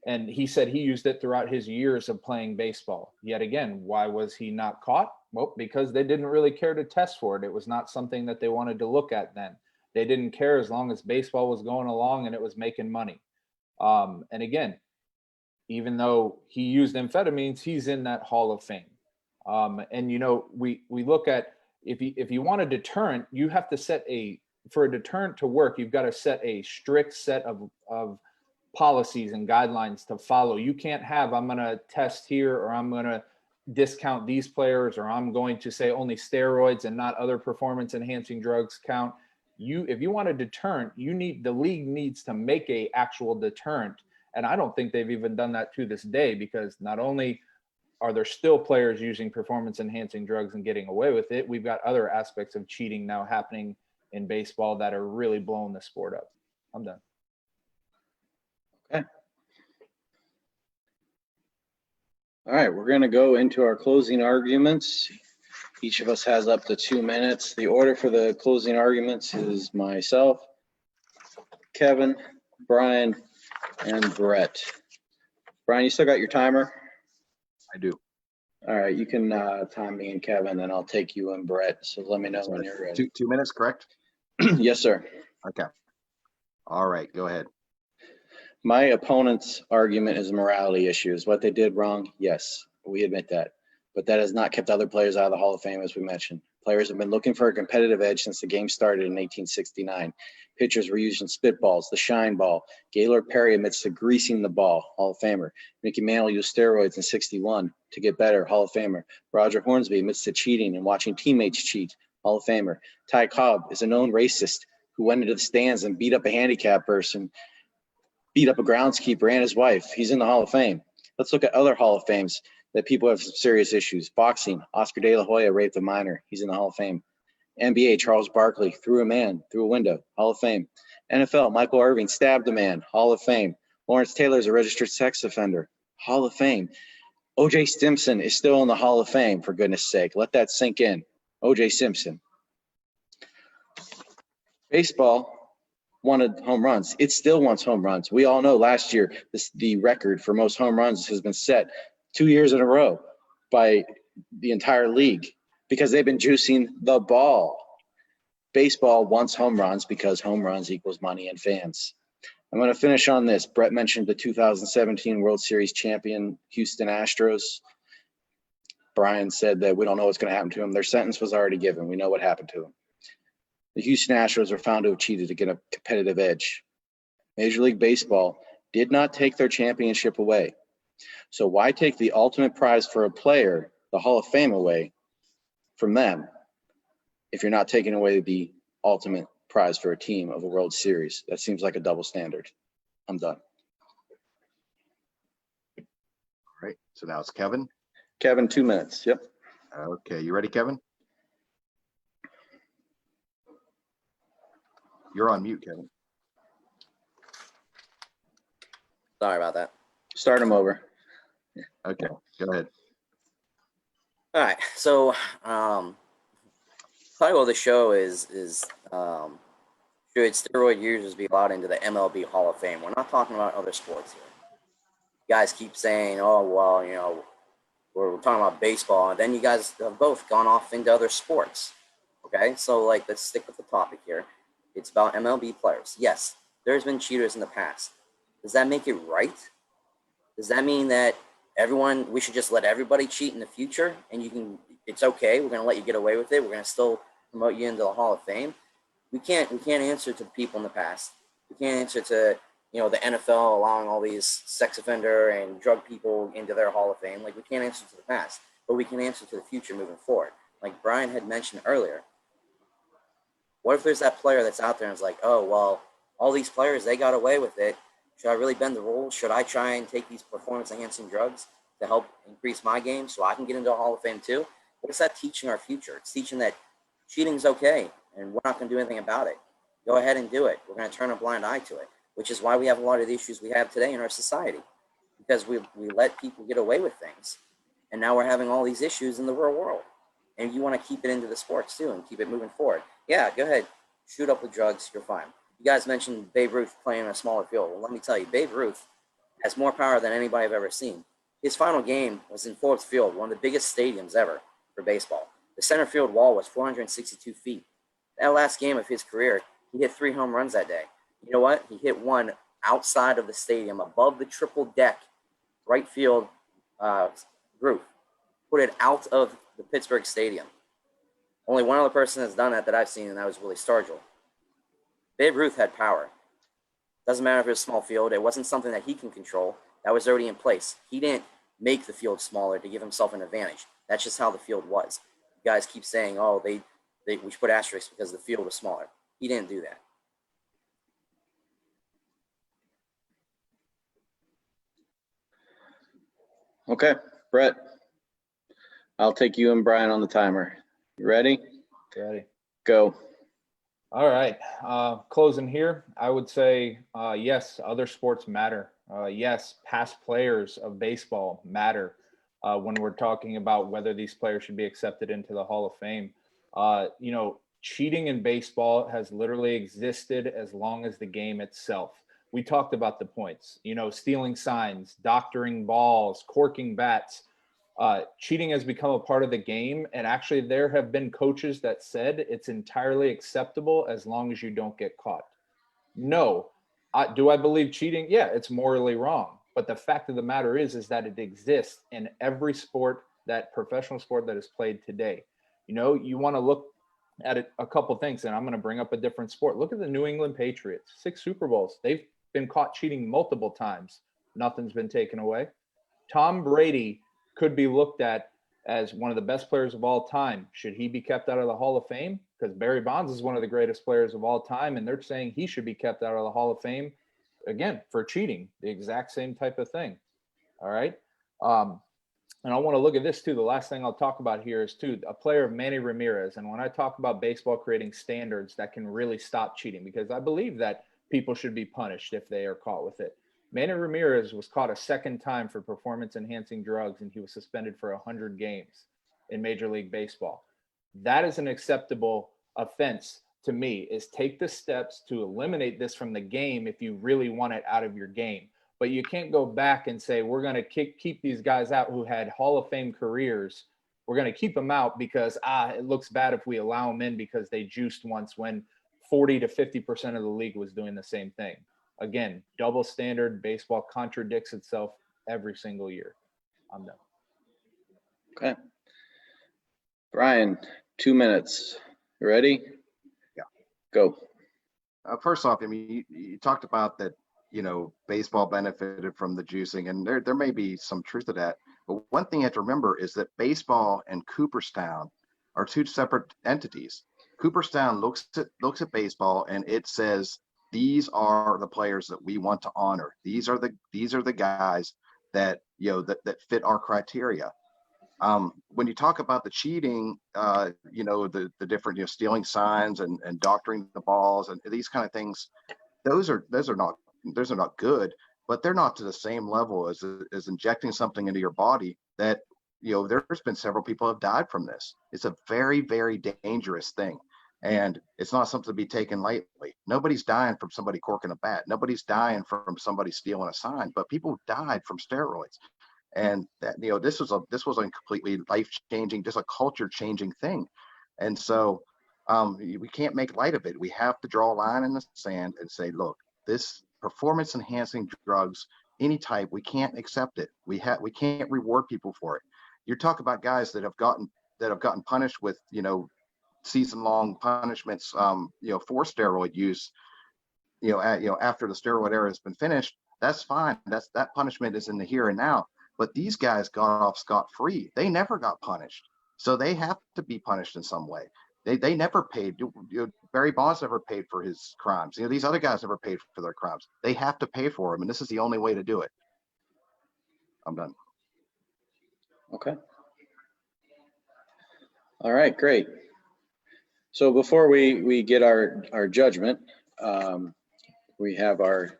And he said he used it throughout his years of playing baseball. Yet again, why was he not caught? Well, because they didn't really care to test for it. It was not something that they wanted to look at then. They didn't care as long as baseball was going along and it was making money. And again, even though he used amphetamines, he's in that Hall of Fame. And we look at, if you want a deterrent, you have to for a deterrent to work, you've got to set a strict set of policies and guidelines to follow. You can't have, I'm going to test here, or I'm going to discount these players, or I'm going to say only steroids and not other performance enhancing drugs count. If you want a deterrent, the league needs to make a actual deterrent. And I don't think they've even done that to this day, because not only are there still players using performance enhancing drugs and getting away with it, we've got other aspects of cheating now happening in baseball that are really blowing the sport up. I'm done. Okay. All right, we're going to go into our closing arguments. Each of us has up to 2 minutes. The order for the closing arguments is myself, Kevin, Brian, and Brett. Brian, you still got your timer? I do. All right, you can time me and Kevin, and I'll take you and Brett. So let me know when you're ready. 2 minutes, correct? Yes, sir. Okay. All right, go ahead. My opponent's argument is a morality issue. Is what they did wrong? Yes, we admit that. But that has not kept other players out of the Hall of Fame, as we mentioned. Players have been looking for a competitive edge since the game started in 1869. Pitchers were using spitballs, the shine ball. Gaylord Perry admits to greasing the ball, Hall of Famer. Mickey Mantle used steroids in 61 to get better, Hall of Famer. Roger Hornsby admits to cheating and watching teammates cheat, Hall of Famer. Ty Cobb is a known racist who went into the stands and beat up a handicapped person, beat up a groundskeeper and his wife. He's in the Hall of Fame. Let's look at other Hall of Fames that people have some serious issues. Boxing, Oscar De La Hoya raped a minor. He's in the Hall of Fame. NBA, Charles Barkley threw a man through a window, Hall of Fame. NFL, Michael Irvin stabbed a man, Hall of Fame. Lawrence Taylor is a registered sex offender, Hall of Fame. O.J. Simpson is still in the Hall of Fame, for goodness sake. Let that sink in. O.J. Simpson. Baseball wanted home runs. It still wants home runs. We all know last year the record for most home runs has been set 2 years in a row by the entire league because they've been juicing the ball. Baseball wants home runs because home runs equals money and fans. I'm going to finish on this. Brett mentioned the 2017 World Series champion Houston Astros. Brian said that we don't know what's going to happen to them. Their sentence was already given. We know what happened to them. The Houston Astros were found to have cheated to get a competitive edge. Major League Baseball did not take their championship away. So why take the ultimate prize for a player, the Hall of Fame, away from them if you're not taking away the ultimate prize for a team of a World Series? That seems like a double standard. I'm done. All right. So now it's Kevin. Kevin, 2 minutes. Yep. Okay. You ready, Kevin? You're on mute, Kevin. Sorry about that. Start him over. Okay. Go ahead. All right. So, title of the show is should steroid users be allowed into the MLB Hall of Fame? We're not talking about other sports here. You guys keep saying, oh, well, you know, we're talking about baseball, and then you guys have both gone off into other sports. Okay, so like let's stick with the topic here. It's about MLB players. Yes, there's been cheaters in the past. Does that make it right? Does that mean that we should just let everybody cheat in the future and it's okay, we're going to let you get away with it, we're going to still promote you into the Hall of Fame? We can't answer to the people in the past. We can't answer to, the NFL allowing all these sex offender and drug people into their Hall of Fame. Like, we can't answer to the past, but we can answer to the future moving forward. Like Brian had mentioned earlier, what if there's that player that's out there and is like, oh, well, all these players, they got away with it. Should I really bend the rules? Should I try and take these performance-enhancing drugs to help increase my game so I can get into the Hall of Fame too? What is that teaching our future? It's teaching that cheating's okay, and we're not going to do anything about it. Go ahead and do it. We're going to turn a blind eye to it, which is why we have a lot of the issues we have today in our society, because we let people get away with things, and now we're having all these issues in the real world. And you want to keep it into the sports too and keep it moving forward. Yeah, go ahead. Shoot up with drugs. You're fine. You guys mentioned Babe Ruth playing in a smaller field. Well, let me tell you, Babe Ruth has more power than anybody I've ever seen. His final game was in Ford Field, one of the biggest stadiums ever for baseball. The center field wall was 462 feet. That last game of his career, he hit 3 home runs that day. You know what? He hit one outside of the stadium, above the triple deck right field roof. Put it out of the Pittsburgh Stadium. Only one other person has done that I've seen, and that was Willie Stargell. Babe Ruth had power. Doesn't matter if it was a small field. It wasn't something that he can control. That was already in place. He didn't make the field smaller to give himself an advantage. That's just how the field was. You guys keep saying, oh, we should put asterisks because the field was smaller. He didn't do that. Okay, Brett. I'll take you and Brian on the timer. You ready? Ready. Go. All right. Closing here, I would say, yes, other sports matter. Yes, past players of baseball matter when we're talking about whether these players should be accepted into the Hall of Fame. Cheating in baseball has literally existed as long as the game itself. We talked about the points, stealing signs, doctoring balls, corking bats. Cheating has become a part of the game. And actually, there have been coaches that said it's entirely acceptable as long as you don't get caught. No. Do I believe cheating? Yeah, it's morally wrong. But the fact of the matter is that it exists in every sport, that professional sport that is played today. You want to look at it, a couple things, and I'm going to bring up a different sport. Look at the New England Patriots, 6 Super Bowls. They've been caught cheating multiple times. Nothing's been taken away. Tom Brady could be looked at as one of the best players of all time. Should he be kept out of the Hall of Fame? Because Barry Bonds is one of the greatest players of all time, and they're saying he should be kept out of the Hall of Fame, again, for cheating, the exact same type of thing. All right. And I want to look at this too. The last thing I'll talk about here is too a player of Manny Ramirez. And when I talk about baseball creating standards that can really stop cheating, because I believe that people should be punished if they are caught with it. Manny Ramirez was caught a second time for performance enhancing drugs, and he was suspended for 100 games in Major League Baseball. That is an acceptable offense to me, is take the steps to eliminate this from the game if you really want it out of your game. But you can't go back and say, we're going to keep these guys out who had Hall of Fame careers. We're going to keep them out because, it looks bad if we allow them in because they juiced once, when 40 to 50% of the league was doing the same thing. Again, double standard. Baseball contradicts itself every single year. I'm done. Okay. Brian, 2 minutes. You ready? Yeah. Go. First off, I mean, you talked about that, baseball benefited from the juicing, and there may be some truth to that. But one thing you have to remember is that baseball and Cooperstown are two separate entities. Cooperstown looks at baseball and it says, these are the players that we want to honor. These are the guys that that fit our criteria. When you talk about the cheating, the different stealing signs and doctoring the balls and these kind of things, those are not good, but they're not to the same level as injecting something into your body that there's been several people have died from this. It's a very, very dangerous thing. And it's not something to be taken lightly. Nobody's dying from somebody corking a bat. Nobody's dying from somebody stealing a sign, but people died from steroids. And that, this was a completely life-changing, just a culture-changing thing. And so we can't make light of it. We have to draw a line in the sand and say, look, this performance-enhancing drugs, any type, we can't accept it. We can't reward people for it. You're talking about guys that have gotten punished with season-long punishments, for steroid use, after the steroid era has been finished. That's fine. That punishment is in the here and now. But these guys got off scot-free. They never got punished, so they have to be punished in some way. They never paid. Barry Bonds never paid for his crimes. These other guys never paid for their crimes. They have to pay for them, and this is the only way to do it. I'm done. Okay. All right, great. So before we get our judgment, we have our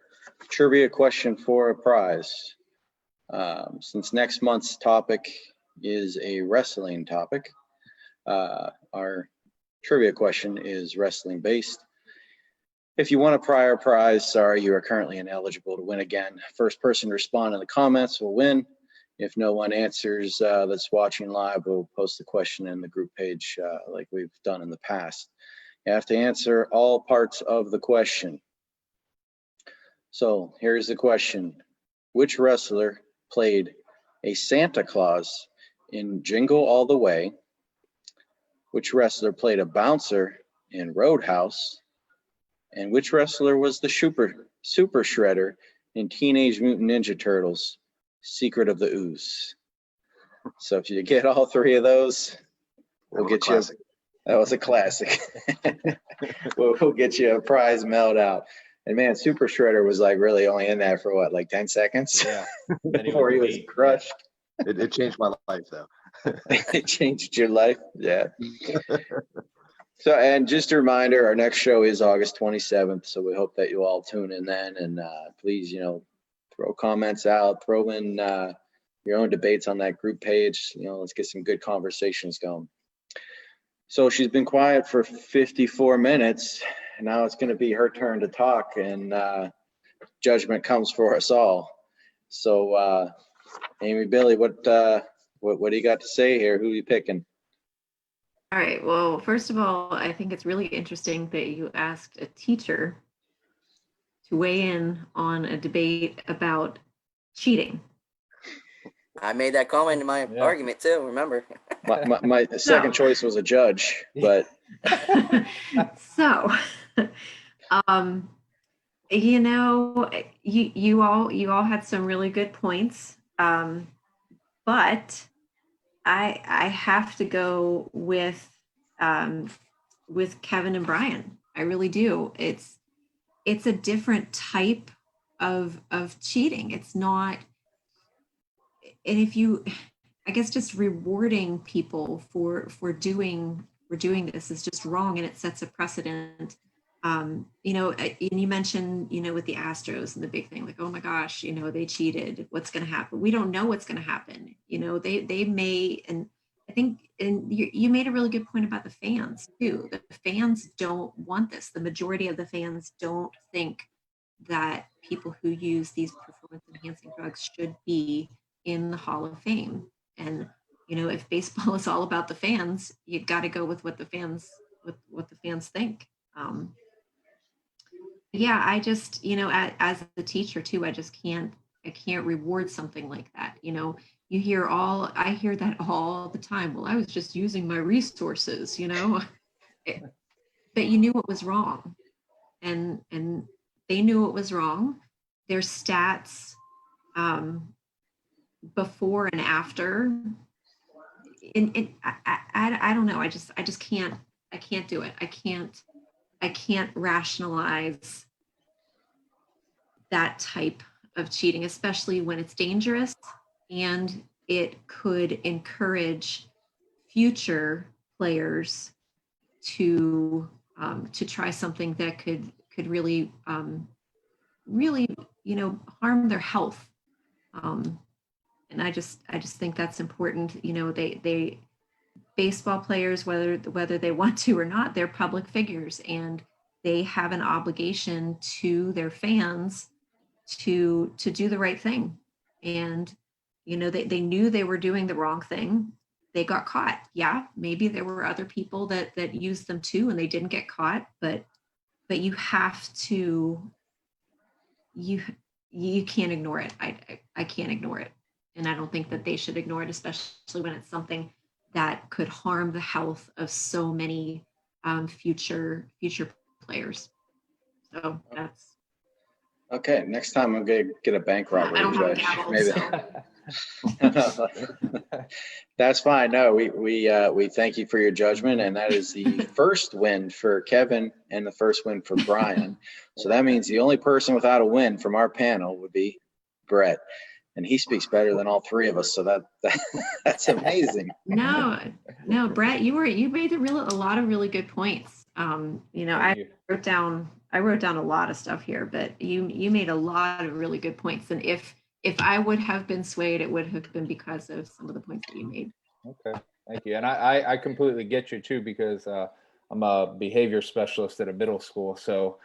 trivia question for a prize. Since next month's topic is a wrestling topic, our trivia question is wrestling based. If you want a prior prize, sorry, you are currently ineligible to win again. First person to respond in the comments will win. If no one answers that's watching live, we'll post the question in the group page like we've done in the past. You have to answer all parts of the question. So here's the question. Which wrestler played a Santa Claus in Jingle All the Way? Which wrestler played a bouncer in Roadhouse? And which wrestler was the super shredder in Teenage Mutant Ninja Turtles, Secret of the Ooze? So if you get all three of those, we'll get you. That was a classic. We'll get you a prize mailed out. And man, Super Shredder was like really only in that for what, like 10 seconds? Yeah. Before he was crushed. It changed my life, though. It changed your life? Yeah. So, and just a reminder, our next show is August 27th. So we hope that you all tune in then. And please, throw comments out, throw in your own debates on that group page. Let's get some good conversations going. So she's been quiet for 54 minutes. Now it's going to be her turn to talk, and judgment comes for us all. So, Amy, Billy, what do you got to say here? Who are you picking? All right. Well, first of all, I think it's really interesting that you asked a teacher to weigh in on a debate about cheating. I made that comment in my argument too, remember? My second choice was a judge, but so you all had some really good points, but I have to go with Kevin and Brian. I really do. It's a different type of cheating. It's not, and I guess just rewarding people for doing this is just wrong, and it sets a precedent. You know, and you mentioned, you know, with the Astros and the big thing, like, oh my gosh, you know, they cheated. What's going to happen? We don't know what's going to happen. You know, they may, and I think, and you made a really good point about the fans too. The fans don't want this. The majority of the fans don't think that people who use these performance enhancing drugs should be in the Hall of Fame. And you know, if baseball is all about the fans, you got to go with what the fans think. Yeah, I just, you know, as a teacher too, I can't reward something like that. You know, I hear that all the time. Well, I was just using my resources, you know. But you knew what was wrong, and they knew what was wrong. Their stats, before and after, I don't know. I just can't do it. I can't rationalize that type of cheating, especially when it's dangerous and it could encourage future players to try something that could really really, you know, harm their health. And I just think that's important. You know, they baseball players, whether they want to or not, they're public figures, and they have an obligation to their fans to do the right thing. And you know, they knew they were doing the wrong thing. They got caught. Yeah, maybe there were other people that used them too and they didn't get caught, but you have to, you can't ignore it. I can't ignore it. And I don't think that they should ignore it, especially when it's something that could harm the health of so many future players. So that's Okay, next time I'm gonna get a bank robbery I don't have a judge. gavel, Maybe. so. That's fine. No, we thank you for your judgment, and that is the first win for Kevin and the first win for Brian. So that means the only person without a win from our panel would be Brett, and he speaks better than all three of us. So that's amazing. No, Brett, you made a lot of really good points. You know, I wrote down a lot of stuff here, but you made a lot of really good points. And if I would have been swayed, it would have been because of some of the points that you made. Okay, thank you. And I completely get you too, because I'm a behavior specialist at a middle school, so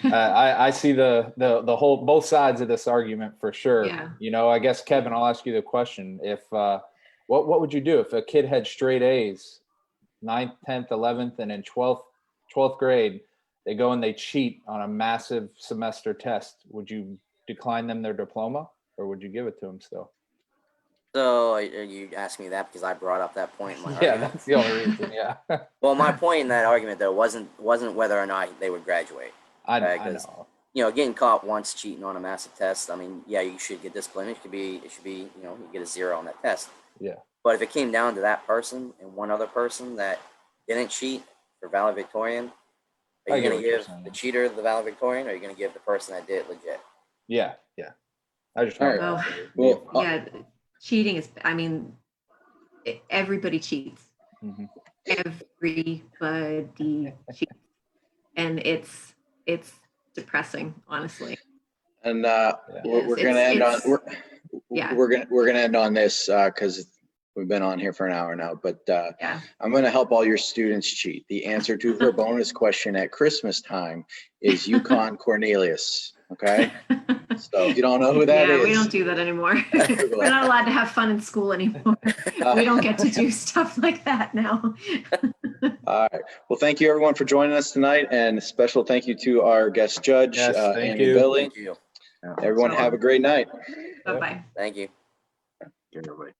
I see the whole both sides of this argument for sure. Yeah. You know, I guess Kevin, I'll ask you the question: if what would you do if a kid had straight A's, 9th, 10th, 11th, and in 12th grade, they go and they cheat on a massive semester test? Would you decline them their diploma, or would you give it to them still? So you asked me that because I brought up that point in my Yeah, argument. that's the only reason. Yeah. Well, my point in that argument though wasn't whether or not they would graduate. I Okay, know. You know, getting caught once cheating on a massive test, I mean, yeah, you should get disciplined. It should be, you know, you get a 0 on that test. Yeah. But if it came down to that person and one other person that didn't cheat for valedictorian, are you going to give the cheater the valedictorian, or are you going to give the person that did it legit? Yeah. I just All right. Well, Yeah, cheating is, I mean, everybody cheats. Mm-hmm. Everybody cheats. And it's depressing, honestly. And we're gonna end on we're gonna end on this because we've been on here for an hour now. But I'm gonna help all your students cheat. The answer to her bonus question at Christmas time is Yukon Cornelius. Okay. So if you don't know who that is, we don't do that anymore. We're not allowed to have fun in school anymore. We don't get to do stuff like that now. All right. Well, thank you everyone for joining us tonight, and a special thank you to our guest judge, Amy Billy. Thank you. Everyone have a great night. Bye-bye. Thank you. Everybody.